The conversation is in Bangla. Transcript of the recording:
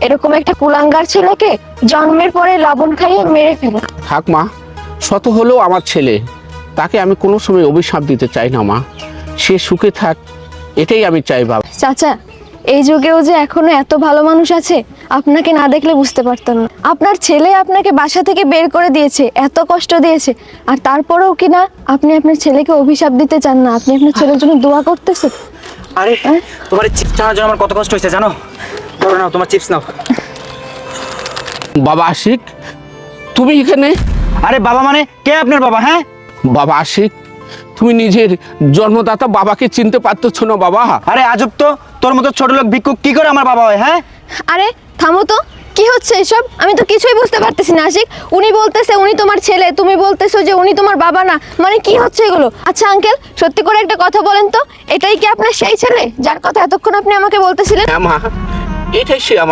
এরকম একটা কুলাঙ্গার ছেলেকে জন্মের পরে লবণ খাইয়ে মেরে ফেলো। থাক মা, শত হলেও আমার ছেলে, তাকে আমি কোনো সময় অভিশাপ দিতে চাই না মা। সে সুখে থাক, এটাই আমি চাই বাবা। চাচা, এই যুগেও যে এখনো এত ভালো মানুষ আছে, আপনাকে না দেখলে বুঝতে পারতাম না। আপনার ছেলে আপনাকে বাসা থেকে বের করে দিয়েছে, এত কষ্ট দিয়েছে, আর তারপরেও কি না আপনি আপনার ছেলেকে অভিশাপ দিতে চান না, আপনি আপনার ছেলের জন্য দোয়া করতেছেন। আরে তোমার চিপস খাওয়ার জন্য আমার কত কষ্ট হয়েছে জানো? ধরো নাও তোমার চিপস নাও। বাবা আশিক, তুমি এখানে? আরে বাবা মানে কে আপনার বাবা? হ্যাঁ বাবা আশিক, তুমি নিজের জন্মদাতা বাবাকে চিনতে পারতেছ না বাবা? আরে আজব তো, তোর মতো ছোট লোক ভিক্ষুক কি করে আমার বাবা হয়? হ্যাঁ আরে থামো তো, কি হচ্ছে এসব? আমি তো কিছুই বুঝতে পারতেছি না আশিক। উনি বলতেছে উনি তোমার ছেলে, তুমি বলতেছো যে উনি তোমার বাবা না, মানে কি হচ্ছে এগুলো? আচ্ছা আঙ্কেল, সত্যি করে একটা কথা বলেন তো, এটাই কি আপনার সেই ছেলে যার কথা এতক্ষণ আপনি আমাকে বলতেছিলেন? হ্যাঁ মা, এটাই সে আমার